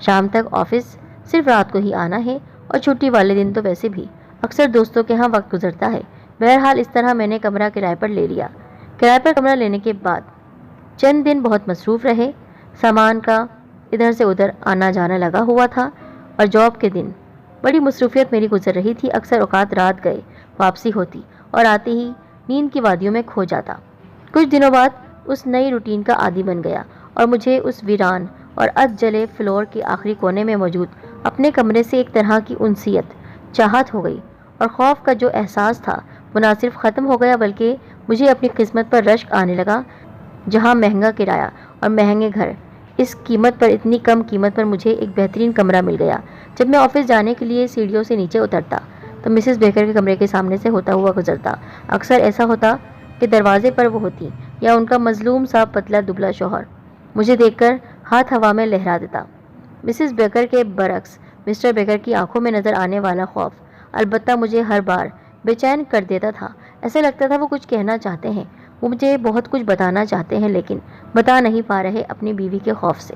شام تک آفس صرف رات کو ہی آنا ہے اور چھٹی والے دن تو ویسے بھی اکثر دوستوں کے ہاں وقت گزرتا ہے۔ بہرحال اس طرح میں نے کمرہ کرائے پر لے لیا۔ کرائے پر کمرہ لینے کے بعد چند دن بہت مصروف رہے۔ سامان کا ادھر سے ادھر آنا جانا لگا ہوا تھا اور جاب کے دن بڑی مصروفیت میری گزر رہی تھی۔ اکثر اوقات رات گئے واپسی ہوتی اور آتے ہی نیند کی وادیوں میں کھو جاتا۔ کچھ دنوں بعد اس نئی روٹین کا عادی بن گیا اور مجھے اس ویران اور اد جلے فلور کے آخری کونے میں موجود اپنے کمرے سے ایک طرح کی انسیت چاہت ہو گئی، اور خوف کا جو احساس تھا وہ نہ صرف ختم ہو گیا بلکہ مجھے اپنی قسمت پر رشک آنے لگا۔ جہاں مہنگا کرایہ اور مہنگے گھر، اس قیمت پر، اتنی کم قیمت پر مجھے ایک بہترین کمرہ مل گیا۔ جب میں آفس جانے کے لیے سیڑھیوں سے نیچے اترتا تو مسز بیکر کے کمرے کے سامنے سے ہوتا ہوا گزرتا۔ اکثر ایسا ہوتا کہ دروازے پر وہ ہوتی یا ان کا مظلوم سا پتلا دبلا شوہر مجھے دیکھ کر ہاتھ ہوا میں لہرا دیتا۔ مسز بیکر کے برعکس مسٹر بیکر کی آنکھوں میں نظر آنے والا خوف البتہ مجھے ہر بار بے چین کر دیتا تھا۔ ایسا لگتا تھا وہ کچھ کہنا چاہتے ہیں، وہ مجھے بہت کچھ بتانا چاہتے ہیں لیکن بتا نہیں پا رہے اپنی بیوی کے خوف سے۔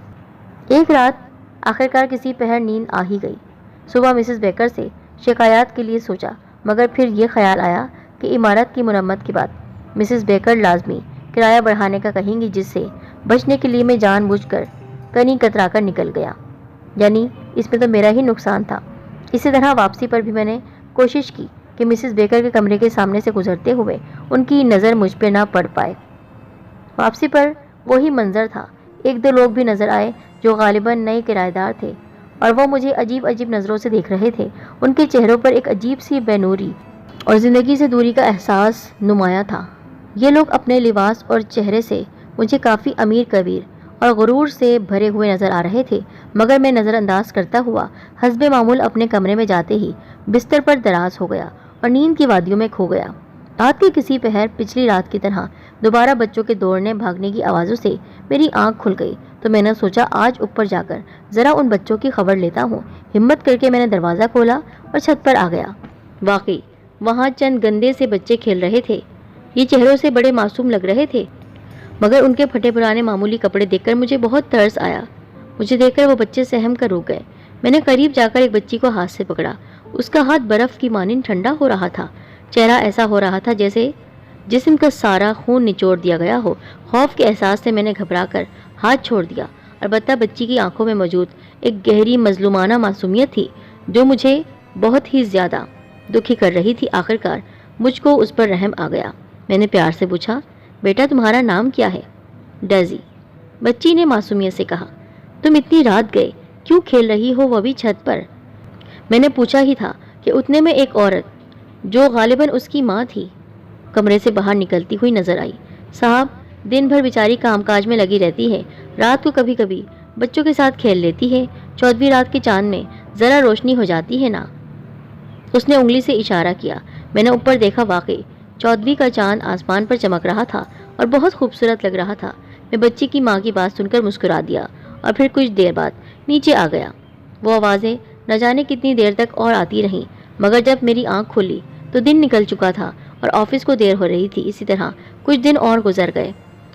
ایک رات آخرکار کسی پہر نیند آ ہی گئی۔ صبح مسز بیکر سے شکایات کے لیے سوچا، مگر پھر یہ خیال آیا کہ عمارت کی مرمت کے بعد مسز بیکر لازمی کرایہ بڑھانے کا کہیں گی، جس سے بچنے کے لیے میں جان بوجھ کر کنی کترا کر نکل گیا، یعنی اس میں تو میرا ہی نقصان تھا۔ اسی طرح واپسی پر بھی میں نے کوشش کی کہ مسز بیکر کے کمرے کے سامنے سے گزرتے ہوئے ان کی نظر مجھ پہ نہ پڑ پائے۔ واپسی پر وہی منظر تھا۔ ایک دو لوگ بھی نظر آئے جو غالباً نئے کرایہ دار تھے اور وہ مجھے عجیب عجیب نظروں سے دیکھ رہے تھے۔ ان کے چہروں پر ایک عجیب سی بے نوری اور زندگی سے دوری کا احساس نمایاں تھا۔ یہ لوگ اپنے لباس اور چہرے سے مجھے کافی امیر کبیر اور غرور سے بھرے ہوئے نظر آ رہے تھے، مگر میں نظر انداز کرتا ہوا حسب معمول اپنے کمرے میں جاتے ہی بستر پر دراز ہو گیا اور نیند کی وادیوں میں کھو گیا۔ رات کے کسی پہر پچھلی رات کی طرح دوبارہ بچوں کے دوڑنے بھاگنے کی آوازوں سے میری آنکھ کھل گئی تو میں نے سوچا آج اوپر جا کر ذرا ان بچوں کی خبر لیتا ہوں۔ ہمت کر کے میں نے دروازہ کھولا اور چھت پر آ گیا۔ واقعی وہاں چند گندے سے بچے کھیل رہے تھے۔ یہ چہروں سے بڑے معصوم لگ رہے تھے، مگر ان کے پھٹے پرانے معمولی کپڑے دیکھ کر مجھے بہت ترس آیا۔ مجھے دیکھ کر وہ بچے سہم کر رک گئے۔ میں نے قریب جا کر ایک بچی کو ہاتھ سے پکڑا۔ اس کا ہاتھ برف کی مانند ٹھنڈا ہو رہا تھا، چہرہ ایسا ہو رہا تھا جیسے جسم کا سارا خون نچوڑ دیا گیا ہو۔ خوف کے احساس سے میں نے گھبرا کر ہاتھ چھوڑ دیا۔ البتہ بچی کی آنکھوں میں موجود ایک گہری مظلومانہ معصومیت تھی جو مجھے بہت ہی زیادہ دکھی کر رہی تھی۔ آخرکار مجھ کو اس پر رحم آ گیا۔ میں نے پیار سے پوچھا، بیٹا تمہارا نام کیا ہے؟ ڈیزی، بچی نے معصومیت سے کہا۔ تم اتنی رات گئے کیوں کھیل رہی ہو، وہ بھی چھت پر؟ میں نے پوچھا ہی تھا کہ اتنے میں ایک عورت جو غالباً اس کی ماں تھی کمرے سے باہر نکلتی ہوئی نظر آئی۔ صاحب، دن بھر بیچاری کام کاج میں لگی رہتی ہے، رات کو کبھی کبھی بچوں کے ساتھ کھیل لیتی ہے، 14ویں رات کے چاند میں ذرا روشنی ہو جاتی ہے نا۔ اس نے انگلی سے اشارہ کیا۔ میں نے اوپر دیکھا، واقعی 14ویں کا چاند آسمان پر چمک رہا تھا اور بہت خوبصورت لگ رہا تھا۔ میں بچی کی ماں کی بات سن کر مسکرا دیا اور پھر کچھ دیر بعد نیچے آ گیا۔ وہ آوازیں نہ جانے کتنی دیر تک اور آتی رہیں، مگر جب میری آنکھ کھلی تو دن نکل چکا تھا اور آفس کو دیر ہو رہی تھی۔ اسی طرح کچھ دن اور گزر گئے۔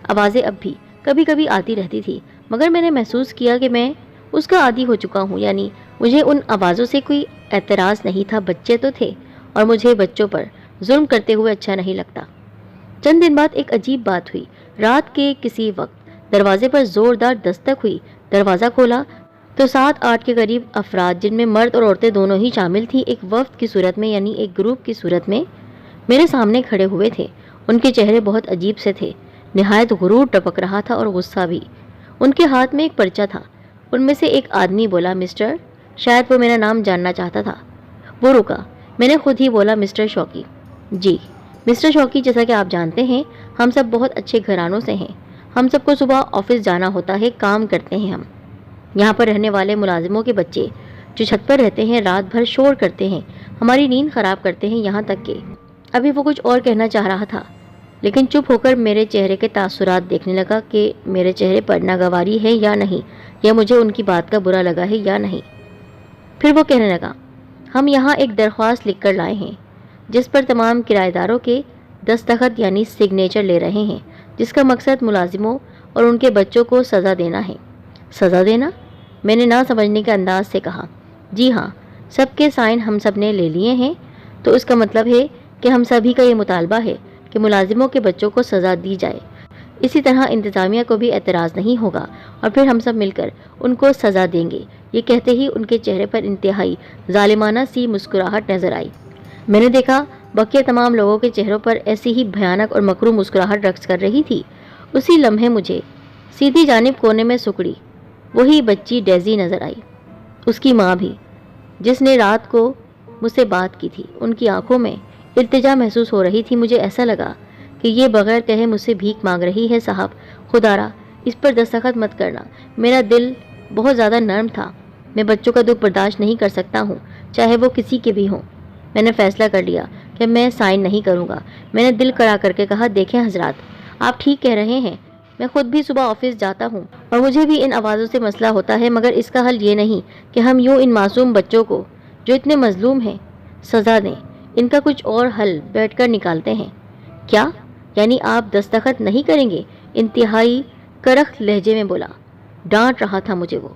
آوازیں اب بھی کبھی کبھی آتی رہتی تھی، مگر میں نے محسوس کیا کہ میں اس کا عادی ہو چکا ہوں، یعنی مجھے ان آوازوں سے کوئی اعتراض نہیں تھا۔ بچے تو تھے اور مجھے بچوں پر ظلم کرتے ہوئے اچھا نہیں لگتا۔ چند دن بعد ایک عجیب بات ہوئی۔ رات کے کسی وقت دروازے پر زوردار دستک ہوئی۔ دروازہ کھولا تو 7-8 کے قریب افراد، جن میں مرد اور عورتیں دونوں ہی شامل تھیں، ایک وفد کی صورت میں یعنی ایک گروپ کی صورت میں میرے سامنے کھڑے ہوئے تھے۔ ان کے چہرے بہت عجیب سے تھے، نہایت غرور ٹپک رہا تھا اور غصہ بھی۔ ان کے ہاتھ میں ایک پرچہ تھا۔ ان میں سے ایک آدمی بولا، مسٹر، شاید وہ میرا نام جاننا چاہتا تھا۔ وہ رکا۔ میں نے خود ہی بولا، مسٹر شوقی۔ جی مسٹر شوقی، جیسا کہ آپ جانتے ہیں ہم سب بہت اچھے گھرانوں سے ہیں۔ ہم سب کو صبح آفس جانا ہوتا ہے، کام کرتے ہیں ہم۔ یہاں پر رہنے والے ملازموں کے بچے جو چھت پر رہتے ہیں رات بھر شور کرتے ہیں، ہماری نیند خراب کرتے ہیں، یہاں تک کہ ابھی وہ کچھ اور کہنا چاہ رہا تھا لیکن چپ ہو کر میرے چہرے کے تاثرات دیکھنے لگا کہ میرے چہرے پر ناگواری ہے یا نہیں، یا مجھے ان کی بات کا برا لگا ہے یا نہیں۔ پھر وہ کہنے لگا، ہم یہاں ایک درخواست لکھ کر لائے ہیں جس پر تمام کرایہ داروں کے دستخط یعنی سگنیچر لے رہے ہیں، جس کا مقصد ملازموں اور ان کے بچوں کو سزا دینا ہے۔ سزا دینا؟ میں نے نہ سمجھنے کے انداز سے کہا۔ جی ہاں، سب کے سائن ہم سب نے لے لیے ہیں، تو اس کا مطلب ہے کہ ہم سبھی کا یہ مطالبہ ہے کہ ملازموں کے بچوں کو سزا دی جائے۔ اسی طرح انتظامیہ کو بھی اعتراض نہیں ہوگا اور پھر ہم سب مل کر ان کو سزا دیں گے۔ یہ کہتے ہی ان کے چہرے پر انتہائی ظالمانہ سی مسکراہٹ نظر آئی۔ میں نے دیکھا بقیہ تمام لوگوں کے چہروں پر ایسی ہی بھیانک اور مکروہ مسکراہٹ رقص کر رہی تھی۔ اسی لمحے مجھے سیدھی جانب کونے میں سکڑی وہی بچی ڈیزی نظر آئی، اس کی ماں بھی، جس نے رات کو مجھ سے بات کی تھی۔ ان کی آنکھوں میں التجا محسوس ہو رہی تھی۔ مجھے ایسا لگا کہ یہ بغیر کہے مجھ سے بھیک مانگ رہی ہے۔ صاحب، خدا را اس پر دستخط مت کرنا۔ میرا دل بہت زیادہ نرم تھا۔ میں بچوں کا دکھ برداشت نہیں کر سکتا ہوں، چاہے وہ کسی کے بھی ہوں۔ میں نے فیصلہ کر لیا کہ میں سائن نہیں کروں گا۔ میں نے دل کڑا کر کے کہا، دیکھیں حضرات، آپ ٹھیک کہہ رہے ہیں۔ میں خود بھی صبح آفس جاتا ہوں اور مجھے بھی ان آوازوں سے مسئلہ ہوتا ہے، مگر اس کا حل یہ نہیں کہ ہم یوں ان معصوم بچوں کو جو اتنے مظلوم ہیں سزا دیں۔ ان کا کچھ اور حل بیٹھ کر نکالتے ہیں۔ کیا یعنی آپ دستخط نہیں کریں گے؟ انتہائی کرخت لہجے میں بولا۔ ڈانٹ رہا تھا مجھے وہ۔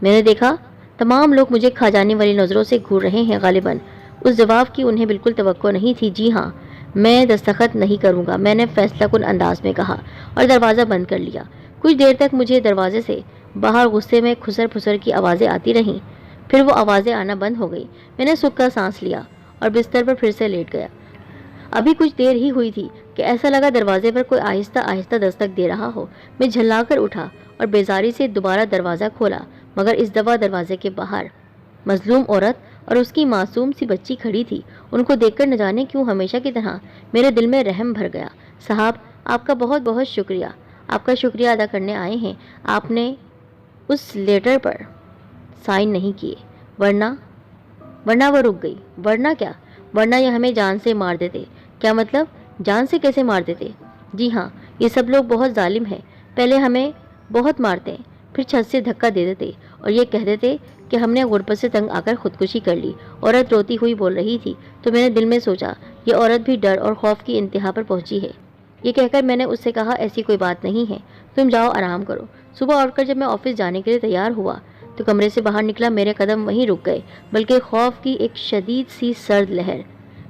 میں نے دیکھا تمام لوگ مجھے کھا جانے والی نظروں سے گھور رہے ہیں۔ غالباً اس جواب کی انہیں بالکل توقع نہیں تھی۔ جی ہاں، میں دستخط نہیں کروں گا، میں نے فیصلہ کن انداز میں کہا اور دروازہ بند کر لیا۔ کچھ دیر تک مجھے دروازے سے باہر غصے میں کھسر پھسر کی آوازیں آتی رہیں، پھر وہ آوازیں آنا بند ہو گئی۔ میں نے سکھ کا سانس لیا اور بستر پر پھر سے لیٹ گیا۔ ابھی کچھ دیر ہی ہوئی تھی کہ ایسا لگا دروازے پر کوئی آہستہ آہستہ دستک دے رہا ہو۔ میں جھلا کر اٹھا اور بیزاری سے دوبارہ دروازہ کھولا، مگر اس دفعہ دروازے کے باہر مظلوم عورت اور اس کی معصوم سی بچی کھڑی تھی۔ ان کو دیکھ کر نہ جانے کیوں ہمیشہ کی طرح میرے دل میں رحم بھر گیا۔ صاحب، آپ کا بہت بہت شکریہ۔ آپ کا شکریہ ادا کرنے آئے ہیں۔ آپ نے اس لیٹر پر سائن نہیں کیے، ورنہ وہ رک گئی۔ ورنہ کیا؟ ورنہ یہ ہمیں جان سے مار دیتے۔ کیا مطلب؟ جان سے کیسے مار دیتے؟ جی ہاں، یہ سب لوگ بہت ظالم ہیں۔ پہلے ہمیں بہت مارتے، پھر چھت سے دھکا دے دیتے اور یہ کہہ دیتے کہ ہم نے غربت سے تنگ آ کر خودکشی کر لی۔ عورت روتی ہوئی بول رہی تھی تو میں نے دل میں سوچا، یہ عورت بھی ڈر اور خوف کی انتہا پر پہنچی ہے۔ یہ کہہ کر میں نے اس سے کہا، ایسی کوئی بات نہیں ہے، تم جاؤ آرام کرو۔ صبح اٹھ کر جب میں آفس جانے کے لیے تیار ہوا تو کمرے سے باہر نکلا، میرے قدم وہیں رک گئے، بلکہ خوف کی ایک شدید سی سرد لہر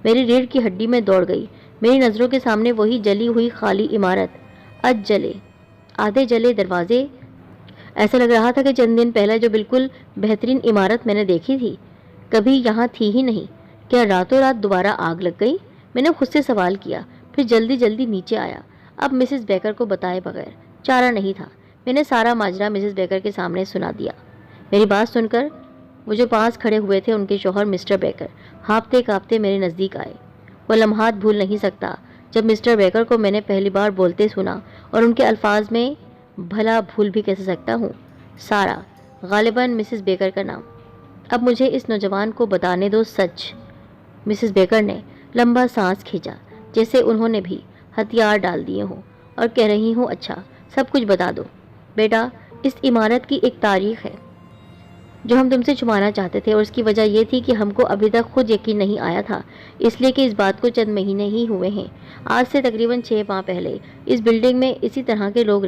میری ریڑھ کی ہڈی میں دوڑ گئی۔ میری نظروں کے سامنے وہی جلی ہوئی خالی عمارت، آدھے جلے دروازے۔ ایسا لگ رہا تھا کہ چند دن پہلے جو بالکل بہترین عمارت میں نے دیکھی تھی کبھی یہاں تھی ہی نہیں۔ کیا راتوں رات دوبارہ آگ لگ گئی؟ میں نے خود سے سوال کیا، پھر جلدی جلدی نیچے آیا۔ اب مسز بیکر کو بتائے بغیر چارہ نہیں تھا۔ میں نے سارا ماجرا مسز بیکر کے سامنے سنا دیا۔ میری بات سن کر وہ جو پاس کھڑے ہوئے تھے ان کے شوہر مسٹر بیکر ہانپتے کانپتے میرے نزدیک آئے۔ وہ لمحات بھول نہیں سکتا جب مسٹر بیکر کو میں نے پہلی بار بولتے سنا، اور ان کے الفاظ میں بھلا بھول بھی کیسے سکتا ہوں؟ سارا، غالباً مسز بیکر کا نام۔ اب مجھے اس نوجوان کو بتانے دو سچ۔ مسز بیکر نے لمبا سانس کھینچا، جیسے انہوں نے بھی ہتھیار ڈال دیے ہوں، اور کہہ رہی ہوں، اچھا سب کچھ بتا دو بیٹا۔ اس عمارت کی ایک تاریخ ہے جو ہم تم سے چھپانا چاہتے تھے، اور اس کی وجہ یہ تھی کہ ہم کو ابھی تک خود یقین نہیں آیا تھا، اس لیے کہ اس بات کو چند مہینے ہی ہوئے ہیں۔ آج سے تقریباً 6 ماہ پہلے اس بلڈنگ میں اسی طرح کے لوگ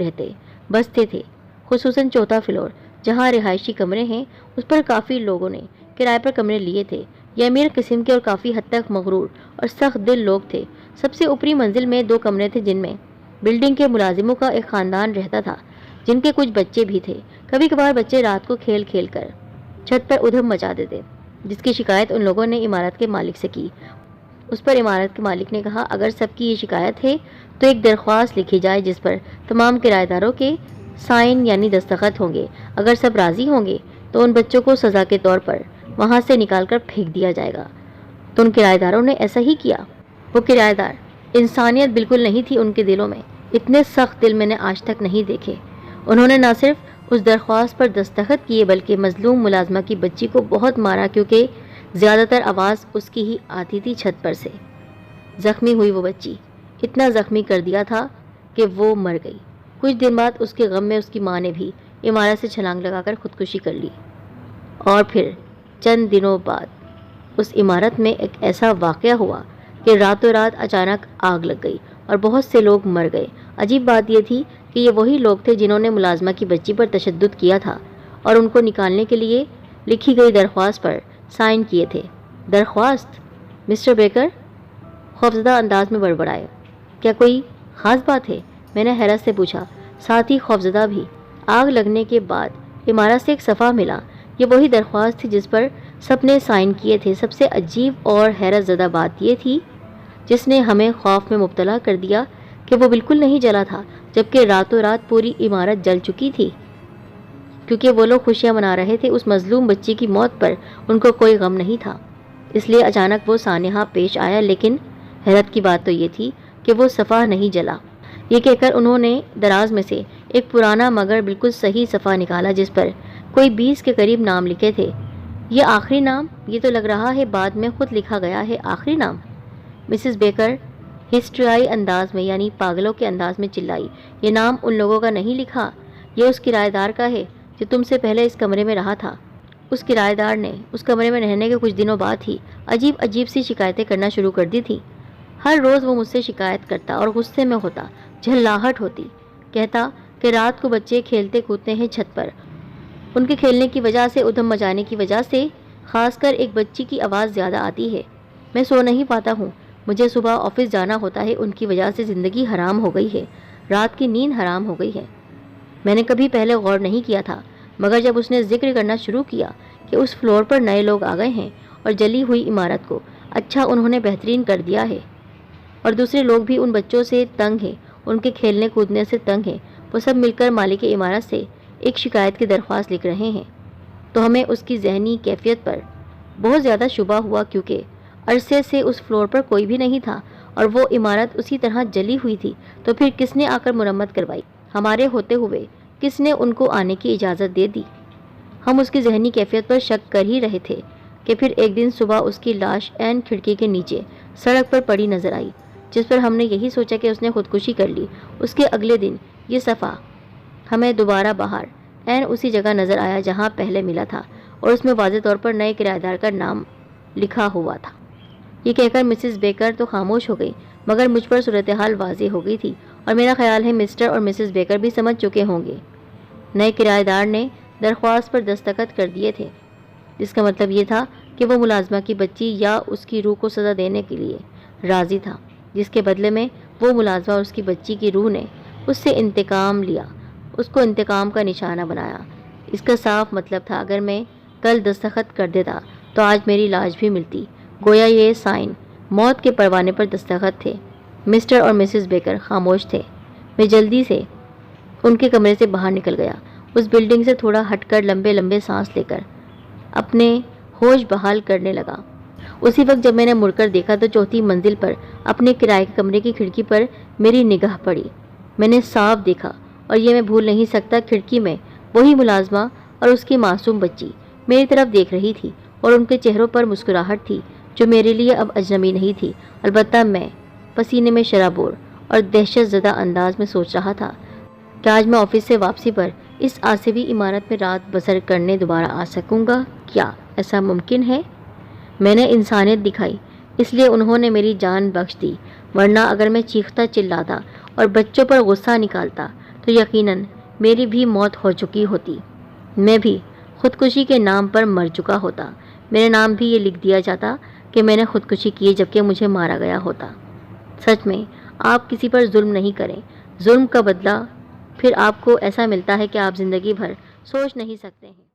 بستے تھے، خصوصاً چوتھا فلور جہاں رہائشی کمرے ہیں، اس پر کافی لوگوں نے کرائے پر کمرے لیے تھے۔ یہ امیر قسم کے اور کافی حد تک مغرور اور سخت دل لوگ تھے۔ سب سے اوپری منزل میں 2 کمرے تھے جن میں بلڈنگ کے ملازموں کا ایک خاندان رہتا تھا، جن کے کچھ بچے بھی تھے۔ کبھی کبھار بچے رات کو کھیل کھیل کر چھت پر ادھم مچا دیتے، جس کی شکایت ان لوگوں نے عمارت کے مالک سے کی۔ اس پر عمارت کے مالک نے کہا، اگر سب کی یہ شکایت ہے تو ایک درخواست لکھی جائے جس پر تمام کرایہ داروں کے سائن یعنی دستخط ہوں گے۔ اگر سب راضی ہوں گے تو ان بچوں کو سزا کے طور پر وہاں سے نکال کر پھینک دیا جائے گا۔ تو ان کرایہ داروں نے ایسا ہی کیا۔ وہ کرایہ دار، انسانیت بالکل نہیں تھی ان کے دلوں میں۔ اتنے سخت دل میں نے آج تک نہیں دیکھے۔ انہوں نے نہ صرف اس درخواست پر دستخط کیے بلکہ مظلوم ملازمہ کی بچی کو بہت مارا، کیونکہ زیادہ تر آواز اس کی ہی آتی تھی چھت پر سے۔ زخمی ہوئی وہ بچی، اتنا زخمی کر دیا تھا کہ وہ مر گئی۔ کچھ دن بعد اس کے غم میں اس کی ماں نے بھی عمارت سے چھلانگ لگا کر خودکشی کر لی۔ اور پھر چند دنوں بعد اس عمارت میں ایک ایسا واقعہ ہوا کہ راتوں رات اچانک آگ لگ گئی اور بہت سے لوگ مر گئے۔ عجیب بات یہ تھی کہ یہ وہی لوگ تھے جنہوں نے ملازمہ کی بچی پر تشدد کیا تھا، اور ان کو نکالنے کے لیے لکھی گئی درخواست پر سائن کیے تھے۔ درخواست؟ مسٹر بیکر خوفزدہ انداز میں بڑبڑائے۔ کیا کوئی خاص بات ہے؟ میں نے حیرت سے پوچھا، ساتھ ہی خوفزدہ بھی۔ آگ لگنے کے بعد عمارت سے ایک صفحہ ملا۔ یہ وہی درخواست تھی جس پر سب نے سائن کیے تھے۔ سب سے عجیب اور حیرت زدہ بات یہ تھی، جس نے ہمیں خوف میں مبتلا کر دیا، کہ وہ بالکل نہیں جلا تھا، جبکہ راتوں رات پوری عمارت جل چکی تھی۔ کیونکہ وہ لوگ خوشیاں منا رہے تھے، اس مظلوم بچی کی موت پر ان کو کوئی غم نہیں تھا، اس لیے اچانک وہ سانحہ پیش آیا۔ لیکن حیرت کی بات تو یہ تھی کہ وہ صفحہ نہیں جلا۔ یہ کہہ کر انہوں نے دراز میں سے ایک پرانا مگر بالکل صحیح صفحہ نکالا، جس پر کوئی 20 کے قریب نام لکھے تھے۔ یہ آخری نام؟ یہ تو لگ رہا ہے بعد میں خود لکھا گیا ہے۔ آخری نام؟ مسز بیکر ہسٹریائی انداز میں، یعنی پاگلوں کے انداز میں چلائی۔ یہ نام ان لوگوں کا نہیں لکھا، یہ اس کرایہ دار کا ہے جو تم سے پہلے اس کمرے میں رہا تھا۔ اس کرایہ دار نے اس کمرے میں رہنے کے کچھ دنوں بعد ہی عجیب سی شکایتیں کرنا شروع کر دی تھی۔ ہر روز وہ مجھ سے شکایت کرتا اور غصے میں ہوتا، جھلاہٹ ہوتی۔ کہتا کہ رات کو بچے کھیلتے کودتے ہیں چھت پر، ان کے کھیلنے کی وجہ سے، ادھم مچانے کی وجہ سے خاص کر ایک بچی کی آواز زیادہ آتی ہے۔ میں سو نہیں پاتا ہوں، مجھے صبح آفس جانا ہوتا ہے، ان کی وجہ سے زندگی حرام ہو گئی ہے، رات کی نیند حرام ہو گئی ہے۔ میں نے کبھی پہلے غور نہیں کیا تھا، مگر جب اس نے ذکر کرنا شروع کیا کہ اس فلور پر نئے لوگ آ گئے ہیں اور جلی ہوئی عمارت کو اچھا انہوں نے بہترین کر دیا ہے، اور دوسرے لوگ بھی ان بچوں سے تنگ ہیں، ان کے کھیلنے کودنے سے تنگ ہیں، وہ سب مل کر مالک عمارت سے ایک شکایت کی درخواست لکھ رہے ہیں، تو ہمیں اس کی ذہنی کیفیت پر بہت زیادہ شبہ ہوا، کیونکہ عرصے سے اس فلور پر کوئی بھی نہیں تھا اور وہ عمارت اسی طرح جلی ہوئی تھی۔ تو پھر کس نے آ کر مرمت کروائی؟ ہمارے ہوتے ہوئے کس نے ان کو آنے کی اجازت دے دی؟ ہم اس کی ذہنی کیفیت پر شک کر ہی رہے تھے کہ پھر ایک دن صبح اس کی لاش عین کھڑکی کے نیچے سڑک پر پڑی نظر آئی، جس پر ہم نے یہی سوچا کہ اس نے خودکشی کر لی۔ اس کے اگلے دن یہ صفحہ ہمیں دوبارہ باہر عین اسی جگہ نظر آیا جہاں پہلے ملا تھا، اور اس میں واضح طور پر نئے کرایہ دار کا نام لکھا ہوا تھا۔ یہ کہہ کر مسز بیکر تو خاموش ہو گئی، مگر مجھ پر صورتحال واضح ہو گئی تھی، اور میرا خیال ہے مسٹر اور مسز بیکر بھی سمجھ چکے ہوں گے۔ نئے کرایہ دار نے درخواست پر دستخط کر دیے تھے، جس کا مطلب یہ تھا کہ وہ ملازمہ کی بچی یا اس کی روح کو سزا دینے کے لیے راضی تھا، جس کے بدلے میں وہ ملازمہ اور اس کی بچی کی روح نے اس سے انتقام لیا، اس کو انتقام کا نشانہ بنایا۔ اس کا صاف مطلب تھا اگر میں کل دستخط کر دیتا تو آج میری لاش بھی ملتی، گویا یہ سائن موت کے پروانے پر دستخط تھے۔ مسٹر اور مسز بیکر خاموش تھے۔ میں جلدی سے ان کے کمرے سے باہر نکل گیا، اس بلڈنگ سے تھوڑا ہٹ کر لمبے لمبے سانس لے کر اپنے ہوش بحال کرنے لگا۔ اسی وقت جب میں نے مڑ کر دیکھا تو چوتھی منزل پر اپنے کرائے کے کمرے کی کھڑکی پر میری نگاہ پڑی۔ میں نے صاف دیکھا، اور یہ میں بھول نہیں سکتا، کھڑکی میں وہی ملازمہ اور اس کی معصوم بچی میری طرف دیکھ رہی تھی، اور ان کے چہروں پر مسکراہٹ تھی جو میرے لیے اب اجنبی نہیں تھی۔ البتہ میں پسینے میں شرابور اور دہشت زدہ انداز میں سوچ رہا تھا کہ آج میں آفس سے واپسی پر اس آسوی عمارت میں رات بسر کرنے دوبارہ آ سکوں گا۔ کیا ایسا ممکن ہے؟ میں نے انسانیت دکھائی، اس لیے انہوں نے میری جان بخش دی، ورنہ اگر میں چیختا چلاتا اور بچوں پر غصہ نکالتا تو یقیناً میری بھی موت ہو چکی ہوتی، میں بھی خودکشی کے نام پر مر چکا ہوتا، میرے نام بھی یہ لکھ دیا جاتا کہ میں نے خودکشی کی جبکہ مجھے مارا گیا ہوتا۔ سچ میں آپ کسی پر ظلم نہیں کریں، ظلم کا بدلہ پھر آپ کو ایسا ملتا ہے کہ آپ زندگی بھر سوچ نہیں سکتے ہیں۔